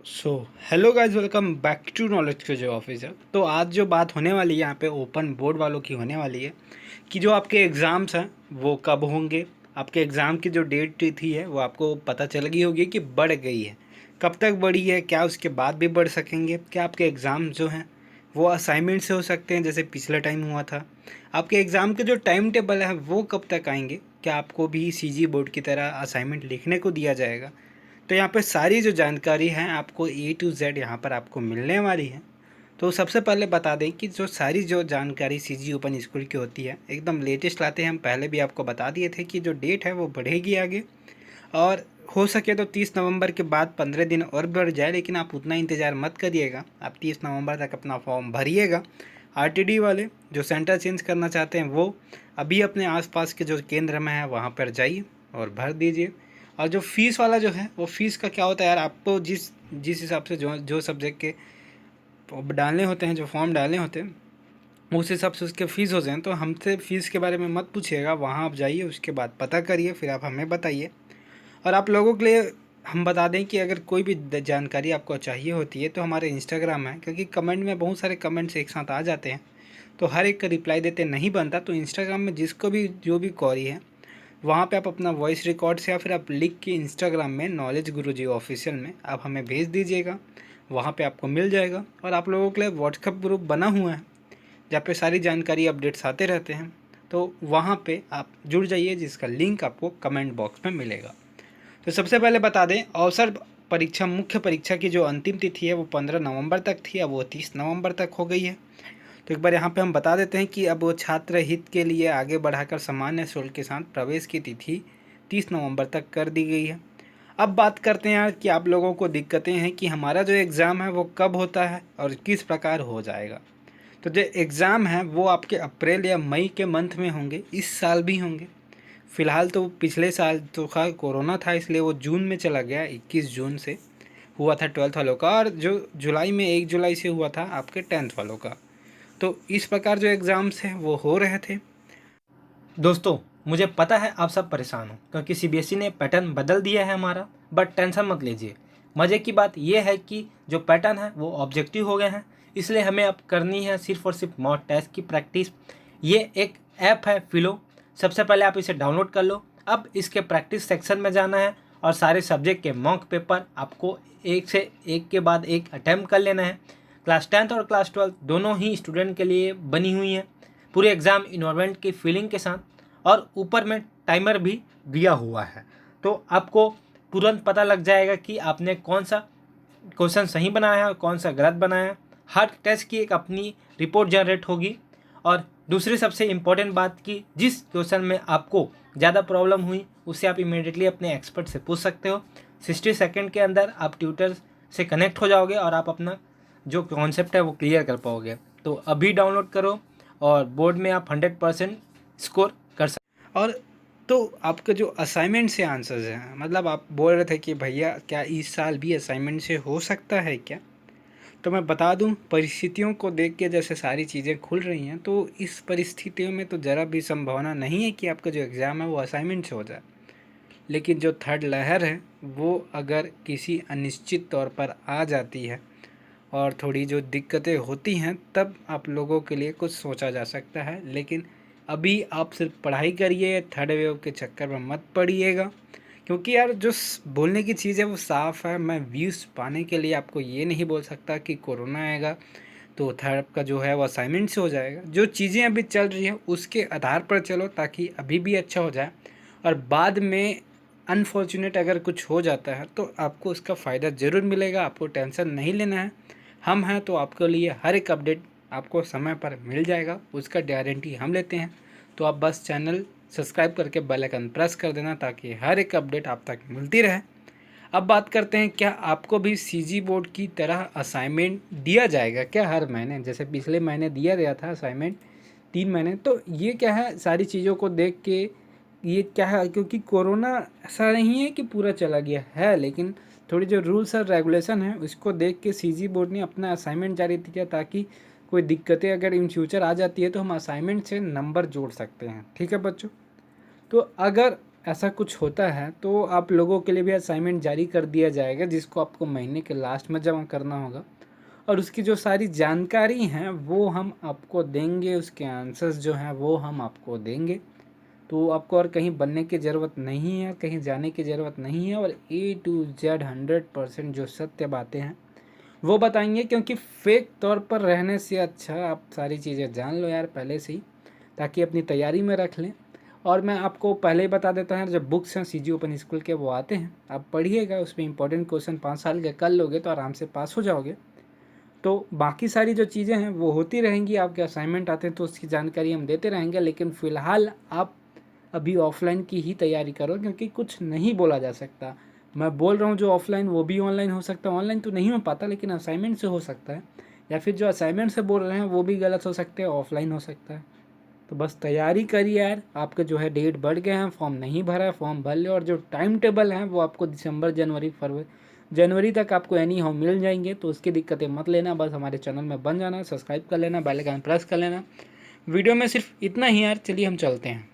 So hello guys, welcome back to knowledge के जो office है। तो आज जो बात होने वाली है यहाँ पे ओपन बोर्ड वालों की होने वाली है कि जो आपके एग्ज़ाम्स हैं वो कब होंगे। आपके एग्ज़ाम की जो डेट थी है वो आपको पता चल गई होगी कि बढ़ गई है। कब तक बढ़ी है, क्या उसके बाद भी बढ़ सकेंगे, क्या आपके एग्ज़ाम जो हैं वो असाइनमेंट से हो सकते हैं जैसे पिछले टाइम हुआ था। आपके एग्ज़ाम के जो टाइम टेबल है वो कब तक आएंगे, क्या आपको भी सीजी बोर्ड की तरह असाइनमेंट लिखने को दिया जाएगा। तो यहाँ पे सारी जो जानकारी है आपको ए टू जेड यहाँ पर आपको मिलने वाली है। तो सबसे पहले बता दें कि जो सारी जो जानकारी सीजी ओपन स्कूल की होती है एकदम लेटेस्ट लाते हैं। हम पहले भी आपको बता दिए थे कि जो डेट है वो बढ़ेगी आगे, और हो सके तो 30 नवंबर के बाद 15 दिन और बढ़ जाए, लेकिन आप उतना इंतज़ार मत करिएगा। आप 30 नवंबर तक अपना फॉर्म भरिएगा। आरटीडी वाले जो सेंटर चेंज करना चाहते हैं वो अभी अपने आसपास के जो केंद्र में है वहाँ पर जाइए और भर दीजिए। और जो फ़ीस वाला जो है वो फ़ीस का क्या होता है यार, आपको जिस जिस हिसाब से जो जो सब्जेक्ट के डालने होते हैं, जो फॉर्म डालने होते हैं उस हिसाब से उसके फ़ीस होते हैं। तो हमसे फ़ीस के बारे में मत पूछिएगा, वहाँ आप जाइए, उसके बाद पता करिए, फिर आप हमें बताइए। और आप लोगों के लिए हम बता दें कि अगर कोई भी जानकारी आपको चाहिए होती है तो हमारे इंस्टाग्राम है, क्योंकि कमेंट में बहुत सारे कमेंट्स एक साथ आ जाते हैं तो हर एक का रिप्लाई देते नहीं बनता। तो इंस्टाग्राम में जिसको भी जो भी क्वेरी है वहाँ पे आप अपना वॉइस रिकॉर्ड से या फिर आप लिख के इंस्टाग्राम में नॉलेज गुरुजी ऑफिशियल में आप हमें भेज दीजिएगा। वहाँ पे आपको मिल जाएगा। और आप लोगों के लिए व्हाट्सएप ग्रुप बना हुआ है जहाँ पे सारी जानकारी अपडेट्स आते रहते हैं, तो वहाँ पे आप जुड़ जाइए, जिसका लिंक आपको कमेंट बॉक्स में मिलेगा। तो सबसे पहले बता दें, अवसर परीक्षा मुख्य परीक्षा की जो अंतिम तिथि है वो 15 नवंबर तक थी, अब वो 30 नवंबर तक हो गई है। तो एक बार यहाँ पे हम बता देते हैं कि अब वो छात्र हित के लिए आगे बढ़ाकर सामान्य शुल्क के साथ प्रवेश की तिथि 30 नवंबर तक कर दी गई है। अब बात करते हैं यार कि आप लोगों को दिक्कतें हैं कि हमारा जो एग्ज़ाम है वो कब होता है और किस प्रकार हो जाएगा। तो जो एग्ज़ाम है वो आपके अप्रैल या मई के मंथ में होंगे, इस साल भी होंगे। फ़िलहाल तो पिछले साल तो खैर कोरोना था इसलिए वो जून में चला गया, 21 जून से हुआ था 12th वालों का, और जो जुलाई में 1 जुलाई से हुआ था आपके 10th वालों का। तो इस प्रकार जो एग्ज़ाम्स हैं वो हो रहे थे। दोस्तों, मुझे पता है आप सब परेशान हो क्योंकि सीबीएसई ने पैटर्न बदल दिया है हमारा, बट टेंशन मत लीजिए। मज़े की बात यह है कि जो पैटर्न है वो ऑब्जेक्टिव हो गए हैं, इसलिए हमें अब करनी है सिर्फ और सिर्फ मॉक टेस्ट की प्रैक्टिस। ये एक ऐप है फिलो, सबसे पहले आप इसे डाउनलोड कर लो। अब इसके प्रैक्टिस सेक्शन में जाना है और सारे सब्जेक्ट के मॉक पेपर आपको एक से एक के बाद एक अटैम्प्ट कर लेना है। क्लास 10th और क्लास 12 दोनों ही स्टूडेंट के लिए बनी हुई हैं, पूरे एग्ज़ाम इन्वायरमेंट की फीलिंग के साथ, और ऊपर में टाइमर भी दिया हुआ है। तो आपको तुरंत पता लग जाएगा कि आपने कौन सा क्वेश्चन सही बनाया है और कौन सा गलत बनाया है। हर टेस्ट की एक अपनी रिपोर्ट जनरेट होगी। और दूसरी सबसे इम्पोर्टेंट बात कि जिस क्वेश्चन में आपको ज़्यादा प्रॉब्लम हुई उससे आप इमीडिएटली अपने एक्सपर्ट से पूछ सकते हो। 60 सेकेंड के अंदर आप ट्यूटर से कनेक्ट हो जाओगे और आप अपना जो कॉन्सेप्ट है वो क्लियर कर पाओगे। तो अभी डाउनलोड करो और बोर्ड में आप 100% स्कोर कर सकते। और तो आपका जो असाइनमेंट से आंसर्स हैं, मतलब आप बोल रहे थे कि भैया क्या इस साल भी असाइनमेंट से हो सकता है क्या। तो मैं बता दूं, परिस्थितियों को देख के जैसे सारी चीज़ें खुल रही हैं तो इस परिस्थितियों में तो ज़रा भी संभावना नहीं है कि आपका जो एग्ज़ाम है वो असाइनमेंट से हो जाए। लेकिन जो थर्ड लहर है वो अगर किसी अनिश्चित तौर पर आ जाती है और थोड़ी जो दिक्कतें होती हैं तब आप लोगों के लिए कुछ सोचा जा सकता है। लेकिन अभी आप सिर्फ पढ़ाई करिए, थर्ड वेव के चक्कर में मत पड़िएगा। क्योंकि यार जो बोलने की चीज़ है वो साफ़ है। मैं व्यूज़ पाने के लिए आपको ये नहीं बोल सकता कि कोरोना आएगा तो थर्ड का जो है वो असाइनमेंट से हो जाएगा। जो चीज़ें अभी चल रही हैं उसके आधार पर चलो ताकि अभी भी अच्छा हो जाए, और बाद में अनफॉर्चुनेट अगर कुछ हो जाता है तो आपको उसका फ़ायदा ज़रूर मिलेगा। आपको टेंशन नहीं लेना है, हम हैं तो आपके लिए हर एक अपडेट आपको समय पर मिल जाएगा, उसका गारंटी हम लेते हैं। तो आप बस चैनल सब्सक्राइब करके बेल आइकन प्रेस कर देना ताकि हर एक अपडेट आप तक मिलती रहे। अब बात करते हैं, क्या आपको भी सीजी बोर्ड की तरह असाइनमेंट दिया जाएगा क्या हर महीने, जैसे पिछले महीने दिया गया था असाइनमेंट 3 महीने। तो ये क्या है, सारी चीज़ों को देख के ये क्या है, क्योंकि कोरोना ऐसा नहीं है कि पूरा चला गया है, लेकिन थोड़ी जो रूल्स और रेगुलेशन है उसको देख के सीजी बोर्ड ने अपना असाइनमेंट जारी किया ताकि कोई दिक्कतें अगर इन फ्यूचर आ जाती है तो हम असाइनमेंट से नंबर जोड़ सकते हैं। ठीक है बच्चों, तो अगर ऐसा कुछ होता है तो आप लोगों के लिए भी असाइनमेंट जारी कर दिया जाएगा, जिसको आपको महीने के लास्ट में जमा करना होगा, और उसकी जो सारी जानकारी हैं वो हम आपको देंगे, उसके आंसर्स जो हैं वो हम आपको देंगे। तो आपको और कहीं बनने की ज़रूरत नहीं है, कहीं जाने की ज़रूरत नहीं है, और A to Z 100% जो सत्य बातें हैं वो बताएंगे, क्योंकि फेक तौर पर रहने से अच्छा आप सारी चीज़ें जान लो यार पहले से ही, ताकि अपनी तैयारी में रख लें। और मैं आपको पहले ही बता देता हूँ, जब बुक्स हैं CG ओपन स्कूल के वो आते हैं, आप पढ़िएगा, उसमें इंपॉर्टेंट क्वेश्चन 5 साल के कर लोगे तो आराम से पास हो जाओगे। तो बाकी सारी जो चीज़ें हैं वो होती रहेंगी, आपके असाइनमेंट आते हैं तो उसकी जानकारी हम देते रहेंगे, लेकिन फ़िलहाल आप अभी ऑफलाइन की ही तैयारी करो, क्योंकि कुछ नहीं बोला जा सकता। मैं बोल रहा हूँ जो ऑफलाइन वो भी ऑनलाइन हो सकता है, ऑनलाइन तो नहीं हो पाता लेकिन असाइनमेंट से हो सकता है, या फिर जो असाइनमेंट से बोल रहे हैं वो भी गलत हो सकते हैं, ऑफलाइन हो सकता है। तो बस तैयारी करिए यार, आपके जो है डेट बढ़ गए हैं, फॉर्म नहीं भरा है, फॉर्म भर ले, और जो टाइम टेबल है वो आपको दिसंबर जनवरी तक आपको एनी हाउ मिल जाएंगे, तो उसकी दिक्कतें मत लेना, बस हमारे चैनल में बन जाना, सब्सक्राइब कर लेना, बेल आइकन प्रेस कर लेना। वीडियो में सिर्फ इतना ही यार, चलिए हम चलते हैं।